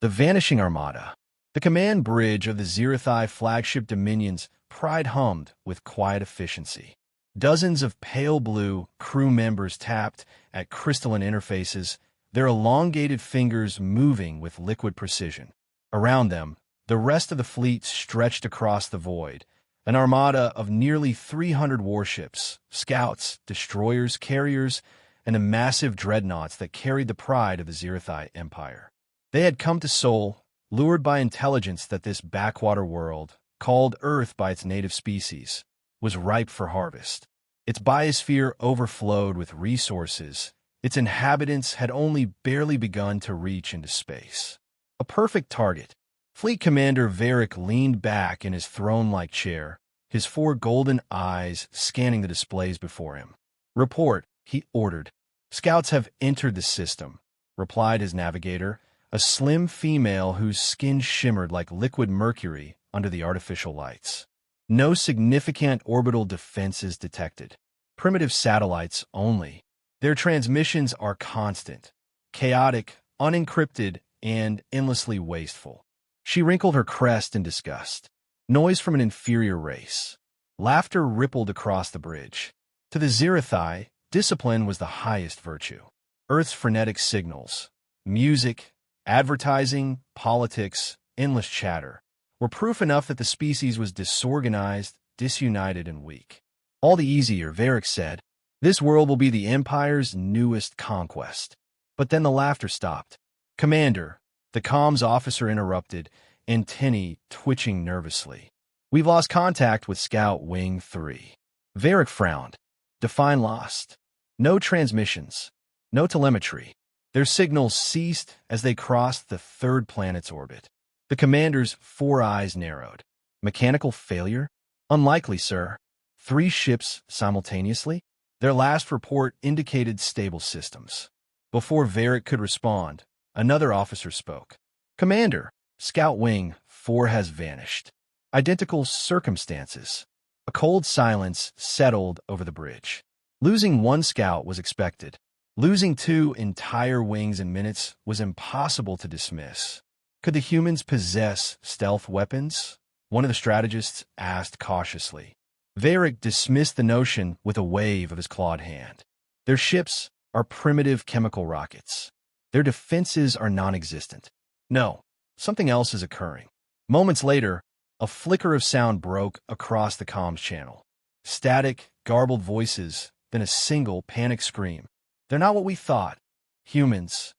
The Vanishing Armada. The command bridge of the Xyrathi flagship Dominion's pride hummed with quiet efficiency. Dozens of pale blue crew members tapped at crystalline interfaces, their elongated fingers moving with liquid precision. Around them, the rest of the fleet stretched across the void, an armada of nearly 300 warships, scouts, destroyers, carriers, and the massive dreadnoughts that carried the pride of the Xyrathi Empire. They had come to Sol, lured by intelligence that this backwater world, called Earth by its native species, was ripe for harvest. Its biosphere overflowed with resources. Its inhabitants had only barely begun to reach into space. A perfect target. Fleet Commander Varric leaned back in his throne-like chair, his four golden eyes scanning the displays before him. "Report," he ordered. "Scouts have entered the system," replied his navigator, a slim female whose skin shimmered like liquid mercury under the artificial lights. No significant orbital defenses detected. Primitive satellites only. Their transmissions are constant, chaotic, unencrypted, and endlessly wasteful. She wrinkled her crest in disgust. Noise from an inferior race. Laughter rippled across the bridge. To the Xyrathi, discipline was the highest virtue. Earth's frenetic signals, music, advertising, politics, endless chatter, were proof enough that the species was disorganized, disunited, and weak. "All the easier," Varric said. "This world will be the Empire's newest conquest." But then the laughter stopped. "Commander," the comms officer interrupted, antennae twitching nervously. "We've lost contact with Scout Wing 3. Varric frowned. "Define lost." "No transmissions. No telemetry." Their signals ceased as they crossed the third planet's orbit. The commander's four eyes narrowed. "Mechanical failure?" "Unlikely, sir." 3 ships simultaneously? Their last report indicated stable systems. Before Varric could respond, another officer spoke. "Commander, Scout Wing 4 has vanished. Identical circumstances." A cold silence settled over the bridge. Losing 1 scout was expected. Losing 2 entire wings in minutes was impossible to dismiss. Could the humans possess stealth weapons? One of the strategists asked cautiously. Varric dismissed the notion with a wave of his clawed hand. "Their ships are primitive chemical rockets. Their defenses are non-existent." "No, something else is occurring." Moments later, a flicker of sound broke across the comms channel. Static, garbled voices, then a single panic scream. "They're not what we thought. Humans."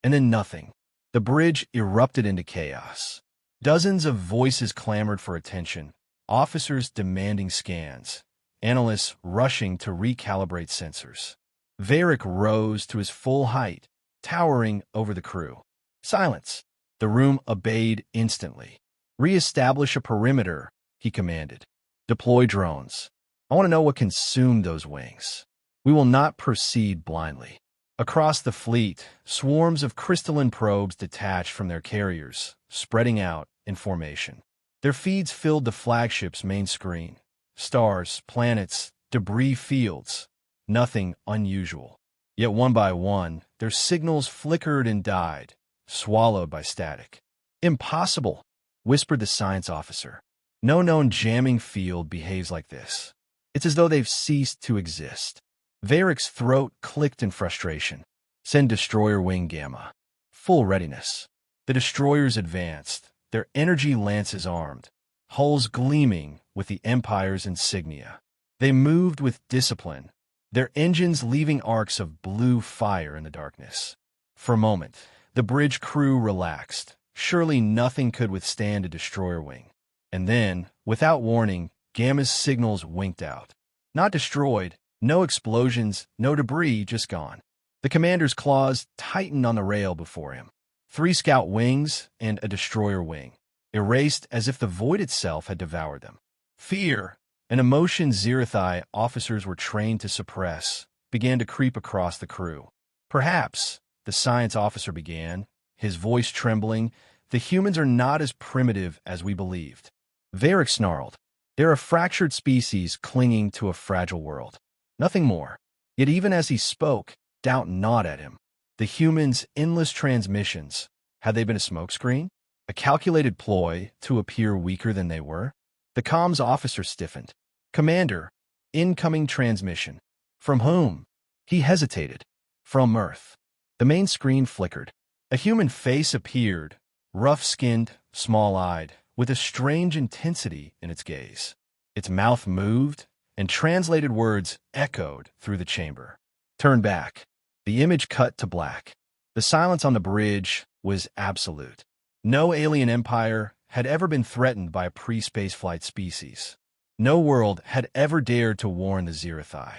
And then nothing. The bridge erupted into chaos. Dozens of voices clamored for attention, officers demanding scans, analysts rushing to recalibrate sensors. Varric rose to his full height, towering over the crew. "Silence." The room obeyed instantly. "Re-establish a perimeter," he commanded. "Deploy drones. I want to know what consumed those wings. We will not proceed blindly." Across the fleet, swarms of crystalline probes detached from their carriers, spreading out in formation. Their feeds filled the flagship's main screen. Stars, planets, debris fields. Nothing unusual. Yet one by one, their signals flickered and died, swallowed by static. "Impossible," whispered the science officer. "No known jamming field behaves like this. It's as though they've ceased to exist." Varric's throat clicked in frustration. "Send Destroyer Wing Gamma." Full readiness. The destroyers advanced, their energy lances armed, hulls gleaming with the Empire's insignia. They moved with discipline, their engines leaving arcs of blue fire in the darkness. For a moment, the bridge crew relaxed. Surely nothing could withstand a destroyer wing. And then, without warning, Gamma's signals winked out. Not destroyed, no explosions, no debris, just gone. The commander's claws tightened on the rail before him. 3 scout wings and a destroyer wing, erased as if the void itself had devoured them. Fear, an emotion Xyrathi officers were trained to suppress, began to creep across the crew. "Perhaps," the science officer began, his voice trembling, "the humans are not as primitive as we believed." Varric snarled. "They're a fractured species clinging to a fragile world. Nothing more." Yet even as he spoke, doubt gnawed at him. The humans' endless transmissions, Had they been a smokescreen? A calculated ploy to appear weaker than they were? The comms officer stiffened. Commander, incoming transmission. From whom? He hesitated. From Earth. The main screen flickered. A human face appeared, rough-skinned, small-eyed, with a strange intensity in its gaze. Its mouth moved, and translated words echoed through the chamber. Turn back. The image cut to black. The silence on the bridge was absolute. No alien empire had ever been threatened by a pre-spaceflight species. No world had ever dared to warn the Xyrathi.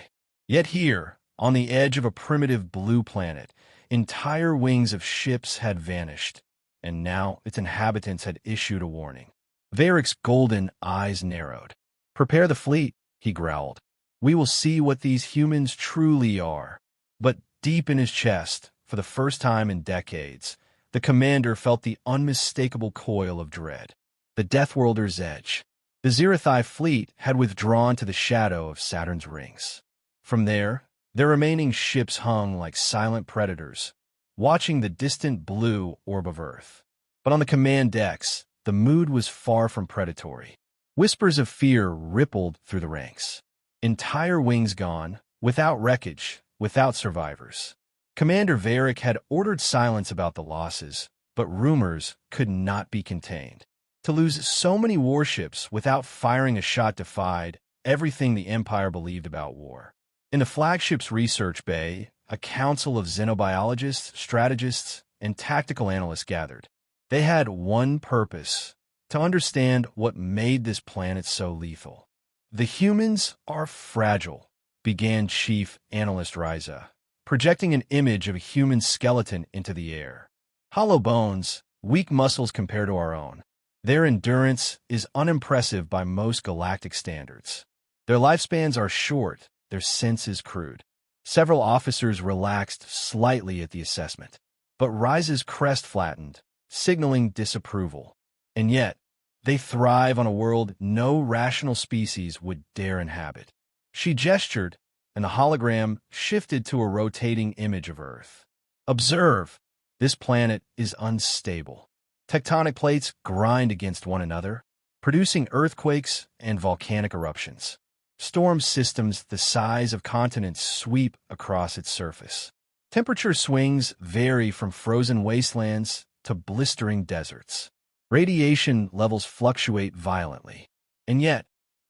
Yet here, on the edge of a primitive blue planet, entire wings of ships had vanished, and now its inhabitants had issued a warning. Varric's golden eyes narrowed. "Prepare the fleet," he growled. "We will see what these humans truly are." But deep in his chest, for the first time in decades, the commander felt the unmistakable coil of dread. The Deathworlders' edge. The Xyrathi fleet had withdrawn to the shadow of Saturn's rings. From there, their remaining ships hung like silent predators, watching the distant blue orb of Earth. But on the command decks, the mood was far from predatory. Whispers of fear rippled through the ranks. Entire wings gone, without wreckage, without survivors. Commander Varric had ordered silence about the losses, but rumors could not be contained. To lose so many warships without firing a shot defied everything the Empire believed about war. In the flagship's research bay, a council of xenobiologists, strategists, and tactical analysts gathered. They had one purpose: to understand what made this planet so lethal. "The humans are fragile," began Chief Analyst Ryza, projecting an image of a human skeleton into the air. "Hollow bones, weak muscles compared to our own. Their endurance is unimpressive by most galactic standards. Their lifespans are short, their sense is crude." Several officers relaxed slightly at the assessment, but Ryza's crest flattened, signaling disapproval. And yet, they thrive on a world no rational species would dare inhabit. She gestured, and the hologram shifted to a rotating image of Earth. "Observe, this planet is unstable. Tectonic plates grind against one another, producing earthquakes and volcanic eruptions. Storm systems the size of continents sweep across its surface. Temperature swings vary from frozen wastelands to blistering deserts. Radiation levels fluctuate violently. And yet,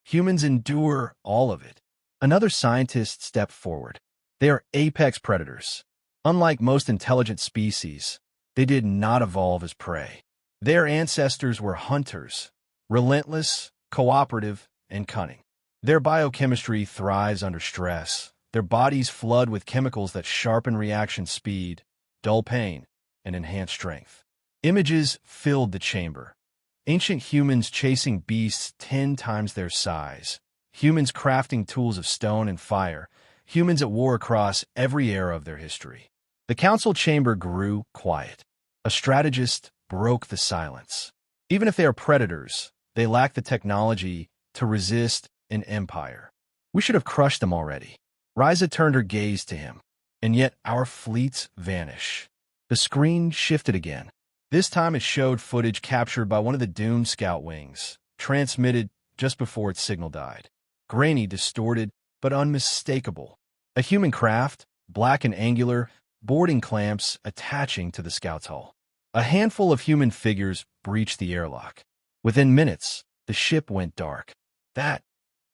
humans endure all of it." Another scientist stepped forward. "They are apex predators. Unlike most intelligent species, they did not evolve as prey. Their ancestors were hunters, relentless, cooperative, and cunning. Their biochemistry thrives under stress. Their bodies flood with chemicals that sharpen reaction speed, dull pain, and enhance strength." Images filled the chamber. Ancient humans chasing beasts 10 times their size. Humans crafting tools of stone and fire. Humans at war across every era of their history. The council chamber grew quiet. A strategist broke the silence. "Even if they are predators, they lack the technology to resist an empire. We should have crushed them already." Ryza turned her gaze to him. "And yet our fleets vanish." The screen shifted again. This time it showed footage captured by one of the doomed scout wings, transmitted just before its signal died. Grainy, distorted, but unmistakable. A human craft, black and angular, boarding clamps attaching to the scout's hull. A handful of human figures breached the airlock. Within minutes, the ship went dark. "That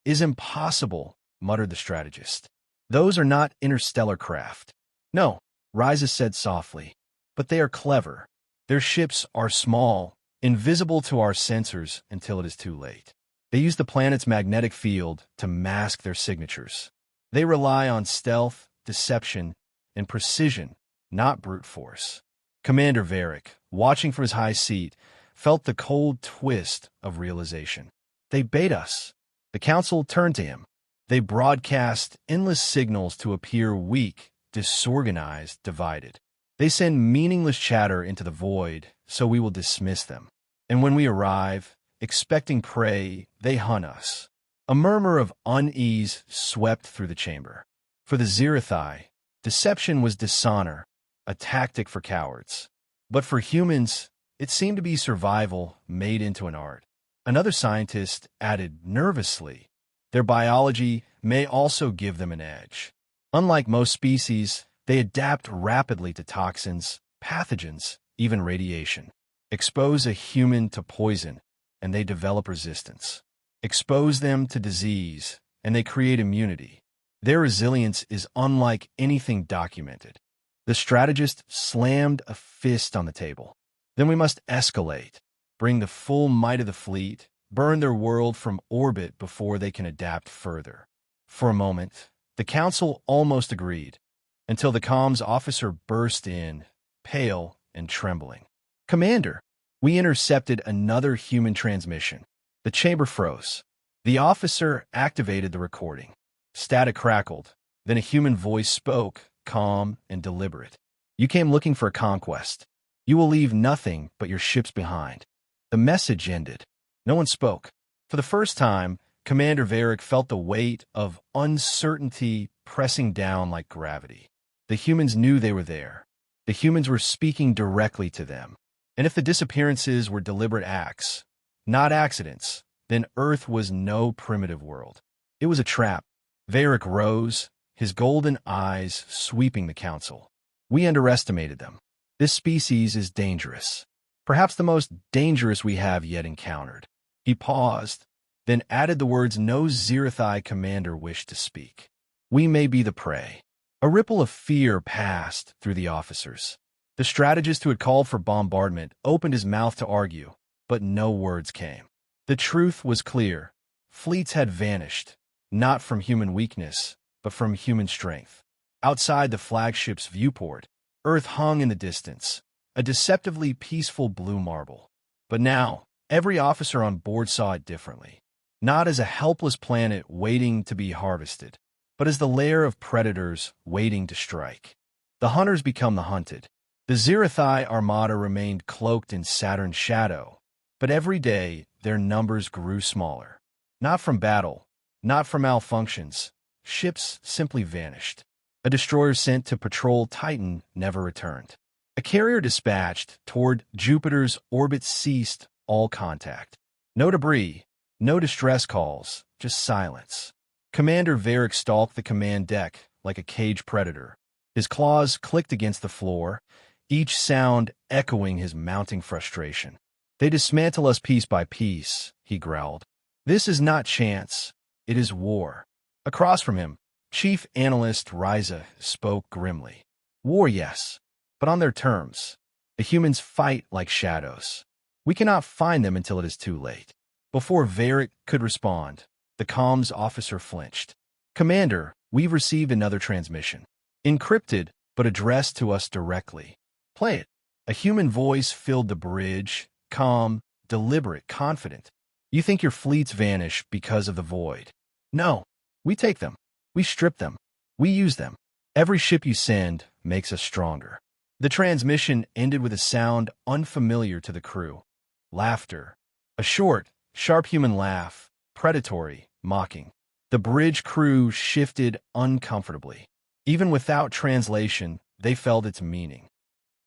is impossible," muttered the strategist. "Those are not interstellar craft." "No," Ryza said softly, "but they are clever. Their ships are small, invisible to our sensors until it is too late. They use the planet's magnetic field to mask their signatures. They rely on stealth, deception, and precision, not brute force." Commander Varric, watching from his high seat, felt the cold twist of realization. "They bait us." The council turned to him. They broadcast endless signals to appear weak, disorganized, divided. They send meaningless chatter into the void, so we will dismiss them. And when we arrive, expecting prey, they hunt us. A murmur of unease swept through the chamber. For the Xyrathi, deception was dishonor, a tactic for cowards. But for humans, it seemed to be survival made into an art. Another scientist added nervously, their biology may also give them an edge. Unlike most species, they adapt rapidly to toxins, pathogens, even radiation. Expose a human to poison, and they develop resistance. Expose them to disease, and they create immunity. Their resilience is unlike anything documented. The strategist slammed a fist on the table. Then we must escalate, bring the full might of the fleet, burn their world from orbit before they can adapt further. For a moment, the council almost agreed, until the comms officer burst in, pale and trembling. "Commander, we intercepted another human transmission." The chamber froze. The officer activated the recording. Static crackled. Then a human voice spoke, calm and deliberate. "You came looking for a conquest. You will leave nothing but your ships behind." The message ended. No one spoke. For the first time, Commander Varric felt the weight of uncertainty pressing down like gravity. The humans knew they were there. The humans were speaking directly to them. And if the disappearances were deliberate acts, not accidents, then Earth was no primitive world. It was a trap. Varric rose, his golden eyes sweeping the council. "We underestimated them. This species is dangerous. Perhaps the most dangerous we have yet encountered." He paused, then added the words no Xyrathi commander wished to speak. "We may be the prey." A ripple of fear passed through the officers. The strategist who had called for bombardment opened his mouth to argue, but no words came. The truth was clear. Fleets had vanished, not from human weakness, but from human strength. Outside the flagship's viewport, Earth hung in the distance, a deceptively peaceful blue marble. But now, every officer on board saw it differently. Not as a helpless planet waiting to be harvested, but as the lair of predators waiting to strike. The hunters become the hunted. The Xyrathi Armada remained cloaked in Saturn's shadow, but every day their numbers grew smaller. Not from battle, not from malfunctions. Ships simply vanished. A destroyer sent to patrol Titan never returned. A carrier dispatched toward Jupiter's orbit ceased all contact. No debris, no distress calls, just silence. Commander Varric stalked the command deck like a caged predator. His claws clicked against the floor, each sound echoing his mounting frustration. "They dismantle us piece by piece," he growled. "This is not chance. It is war." Across from him, Chief Analyst Riza spoke grimly. "War, yes, but on their terms. The humans fight like shadows. We cannot find them until it is too late." Before Varric could respond, the comms officer flinched. "Commander, we've received another transmission. Encrypted, but addressed to us directly. Play it." A human voice filled the bridge, calm, deliberate, confident. "You think your fleets vanish because of the void? No, we take them. We strip them. We use them. Every ship you send makes us stronger." The transmission ended with a sound unfamiliar to the crew. Laughter. A short, sharp human laugh, predatory, mocking. The bridge crew shifted uncomfortably. Even without translation, they felt its meaning.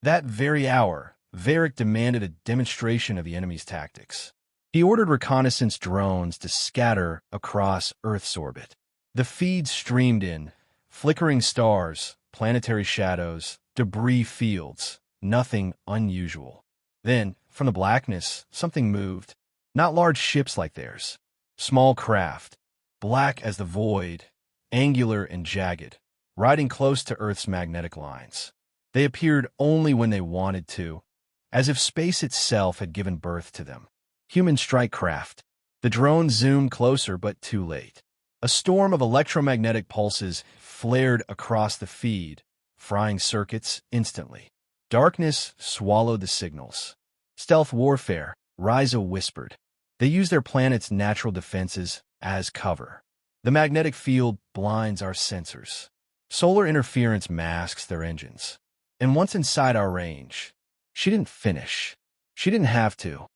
That very hour, Varric demanded a demonstration of the enemy's tactics. He ordered reconnaissance drones to scatter across Earth's orbit. The feeds streamed in, flickering stars, planetary shadows, debris fields, nothing unusual. Then, from the blackness, something moved. Not large ships like theirs. Small craft, black as the void, angular and jagged, riding close to Earth's magnetic lines. They appeared only when they wanted to, as if space itself had given birth to them. Human strike craft. The drone zoomed closer, but too late. A storm of electromagnetic pulses flared across the feed, frying circuits instantly. Darkness swallowed the signals. "Stealth warfare," Riza whispered. "They use their planet's natural defenses as cover. The magnetic field blinds our sensors. Solar interference masks their engines. And once inside our range..." She didn't finish. She didn't have to.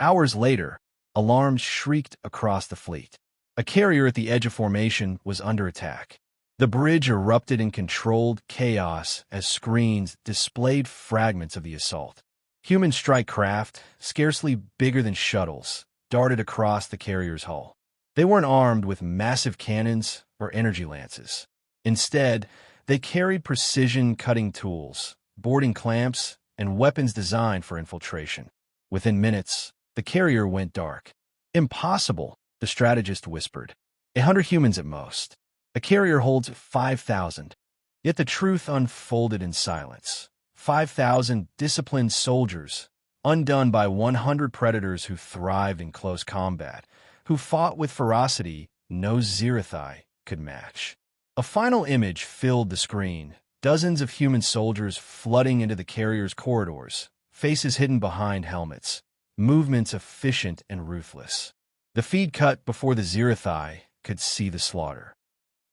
Hours later, alarms shrieked across the fleet. A carrier at the edge of formation was under attack. The bridge erupted in controlled chaos as screens displayed fragments of the assault. Human strike craft, scarcely bigger than shuttles, darted across the carrier's hull. They weren't armed with massive cannons or energy lances. Instead, they carried precision-cutting tools, boarding clamps, and weapons designed for infiltration. Within minutes, the carrier went dark. "Impossible," the strategist whispered. 100 humans at most. A carrier holds 5,000. Yet the truth unfolded in silence. 5,000 disciplined soldiers, undone by 100 predators who thrived in close combat, who fought with ferocity no Xyrathi could match. A final image filled the screen, dozens of human soldiers flooding into the carrier's corridors, faces hidden behind helmets, movements efficient and ruthless. The feed cut before the Xyrathi could see the slaughter.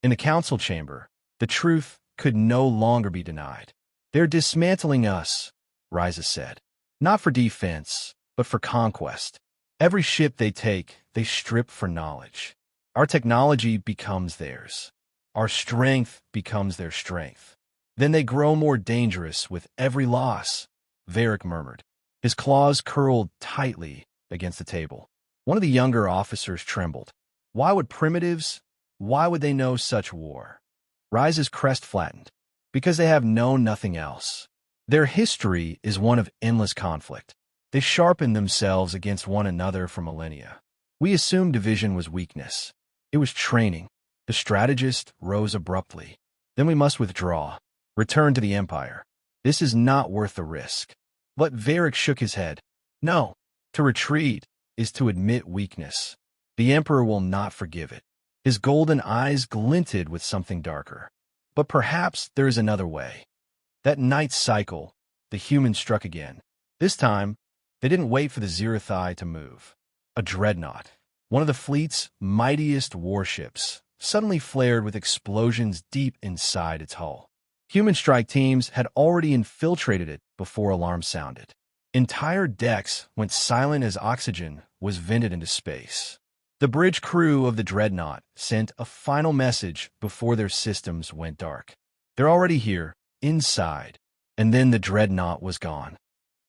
In the council chamber, the truth could no longer be denied. "They're dismantling us," Ryza said. "Not for defense, but for conquest. Every ship they take, they strip for knowledge. Our technology becomes theirs. Our strength becomes their strength. Then they grow more dangerous with every loss," Varric murmured. His claws curled tightly against the table. One of the younger officers trembled. Why would primitives? Why would they know such war? Ryza's crest flattened. Because they have known nothing else. Their history is one of endless conflict. They sharpened themselves against one another for millennia. We assumed division was weakness. It was training. The strategist rose abruptly. "Then we must withdraw. Return to the Empire. This is not worth the risk." But Varric shook his head. "No. To retreat is to admit weakness. The Emperor will not forgive it." His golden eyes glinted with something darker. "But perhaps there is another way." That night cycle, the humans struck again. This time, they didn't wait for the Xyrathi to move. A dreadnought, one of the fleet's mightiest warships, suddenly flared with explosions deep inside its hull. Human strike teams had already infiltrated it before alarms sounded. Entire decks went silent as oxygen was vented into space. The bridge crew of the dreadnought sent a final message before their systems went dark. "They're already here, inside." And then the dreadnought was gone.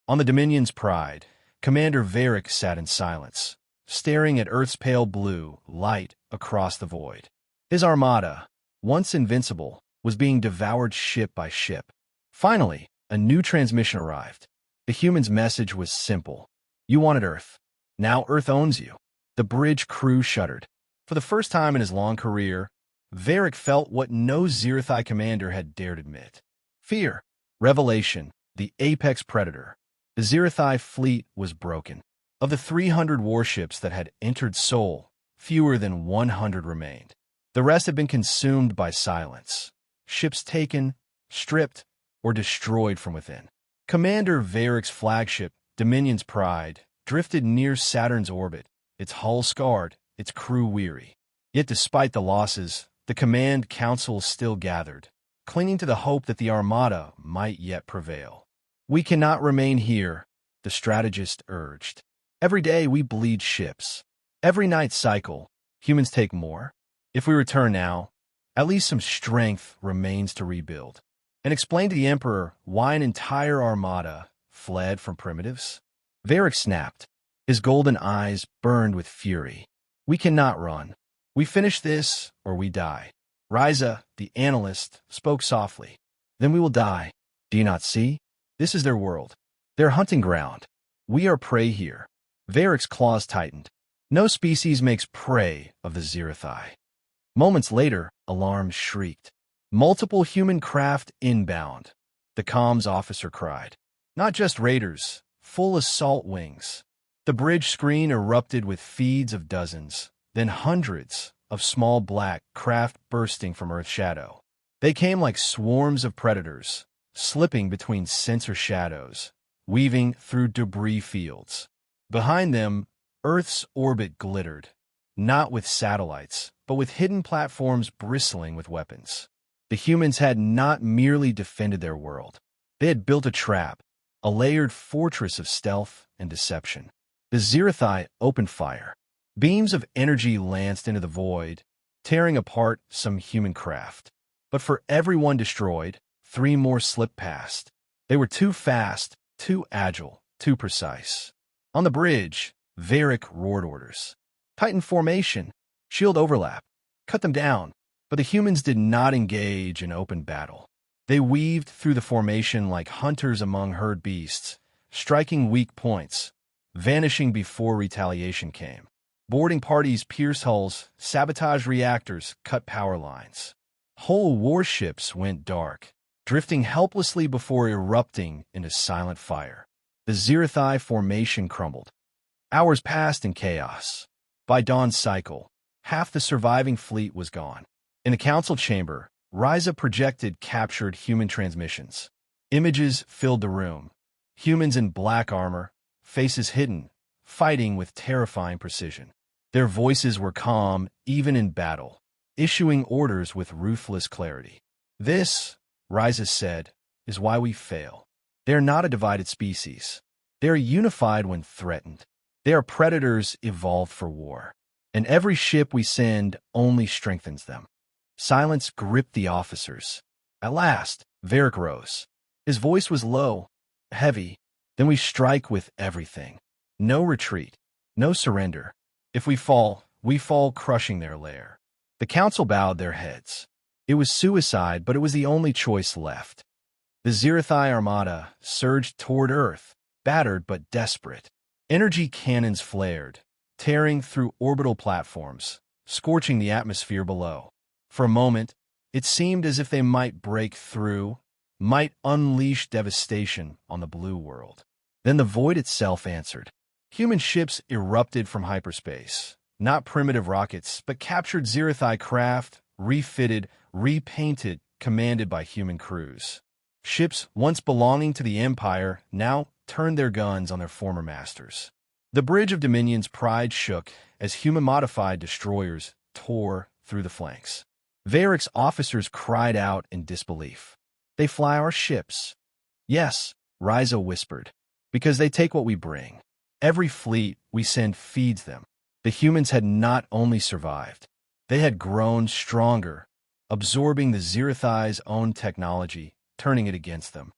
On the Dominion's Pride, Commander Varric sat in silence, staring at Earth's pale blue light across the void. His armada, once invincible, was being devoured ship by ship. Finally, a new transmission arrived. The human's message was simple. "You wanted Earth. Now Earth owns you." The bridge crew shuddered. For the first time in his long career, Varric felt what no Xyrathi commander had dared admit. Fear. Revelation. The apex predator. The Xyrathi fleet was broken. Of the 300 warships that had entered Sol, fewer than 100 remained. The rest had been consumed by silence. Ships taken, stripped, or destroyed from within. Commander Varric's flagship, Dominion's Pride, drifted near Saturn's orbit, its hull scarred, its crew weary. Yet despite the losses, the command council still gathered, clinging to the hope that the Armada might yet prevail. "We cannot remain here," the strategist urged. "Every day we bleed ships. Every night cycle, humans take more. If we return now, at least some strength remains to rebuild." And explain to the Emperor why an entire armada fled from primitives. Varric snapped. His golden eyes burned with fury. "We cannot run. We finish this, or we die." Ryza, the analyst, spoke softly. "Then we will die. Do you not see? This is their world. Their hunting ground. We are prey here." Varric's claws tightened. No species makes prey of the Xyrathi. Moments later, alarms shrieked. "Multiple human craft inbound," the comms officer cried. "Not just raiders, full assault wings." The bridge screen erupted with feeds of dozens, then hundreds of small black craft bursting from Earth's shadow. They came like swarms of predators, slipping between sensor shadows, weaving through debris fields. Behind them, Earth's orbit glittered, not with satellites, but with hidden platforms bristling with weapons. The humans had not merely defended their world. They had built a trap, a layered fortress of stealth and deception. The Xyrathi opened fire. Beams of energy lanced into the void, tearing apart some human craft. But for every one destroyed, 3 more slipped past. They were too fast, too agile, too precise. On the bridge, Varric roared orders. Titan formation, shield overlap, cut them down. But the humans did not engage in open battle. They weaved through the formation like hunters among herd beasts, striking weak points, vanishing before retaliation came. Boarding parties pierced hulls, sabotage reactors, cut power lines. Whole warships went dark, drifting helplessly before erupting into silent fire. The Xyrathi formation crumbled. Hours passed in chaos. By dawn's cycle, half the surviving fleet was gone. In the council chamber, Risa projected captured human transmissions. Images filled the room. Humans in black armor, faces hidden, fighting with terrifying precision. Their voices were calm, even in battle, issuing orders with ruthless clarity. This, Risa said, is why we fail. They are not a divided species. They are unified when threatened. They are predators evolved for war. And every ship we send only strengthens them. Silence gripped the officers. At last, Varric rose. His voice was low, heavy. Then we strike with everything. No retreat, no surrender. If we fall crushing their lair. The council bowed their heads. It was suicide, but it was the only choice left. The Xyrathi Armada surged toward Earth, battered but desperate. Energy cannons flared, tearing through orbital platforms, scorching the atmosphere below. For a moment, it seemed as if they might break through, might unleash devastation on the blue world. Then the void itself answered. Human ships erupted from hyperspace, not primitive rockets, but captured Xyrathi craft, refitted, repainted, commanded by human crews. Ships once belonging to the Empire now turned their guns on their former masters. The Bridge of Dominion's pride shook as human-modified destroyers tore through the flanks. Varric's officers cried out in disbelief. They fly our ships. Yes, Risa whispered, because they take what we bring. Every fleet we send feeds them. The humans had not only survived, they had grown stronger, absorbing the Xyrathi's own technology, turning it against them.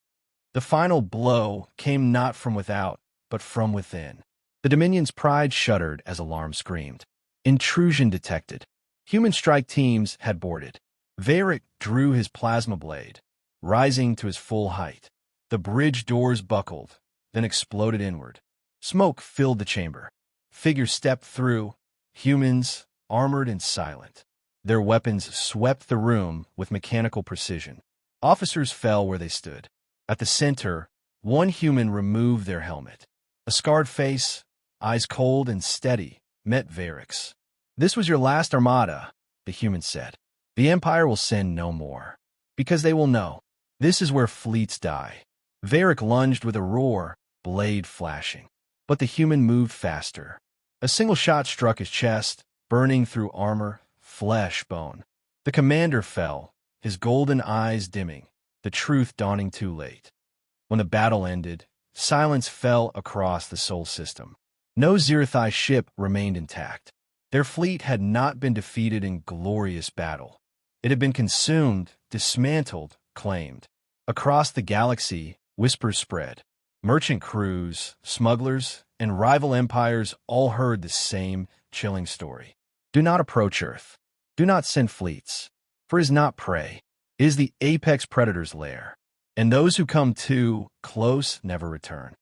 The final blow came not from without, but from within. The Dominion's pride shuddered as alarm screamed. Intrusion detected. Human strike teams had boarded. Varric drew his plasma blade, rising to his full height. The bridge doors buckled, then exploded inward. Smoke filled the chamber. Figures stepped through, humans, armored and silent. Their weapons swept the room with mechanical precision. Officers fell where they stood. At the center, one human removed their helmet. A scarred face, eyes cold and steady, met Varric's. "This was your last armada," the human said. "The Empire will send no more. Because they will know. This is where fleets die." Varric lunged with a roar, blade flashing. But the human moved faster. A single shot struck his chest, burning through armor, flesh, bone. The commander fell, his golden eyes dimming, the truth dawning too late. When the battle ended, silence fell across the Sol system. No Xyrathi ship remained intact. Their fleet had not been defeated in glorious battle. It had been consumed, dismantled, claimed. Across the galaxy, whispers spread. Merchant crews, smugglers, and rival empires all heard the same chilling story. Do not approach Earth. Do not send fleets. For it is not prey. It is the apex predator's lair. And those who come too close never return.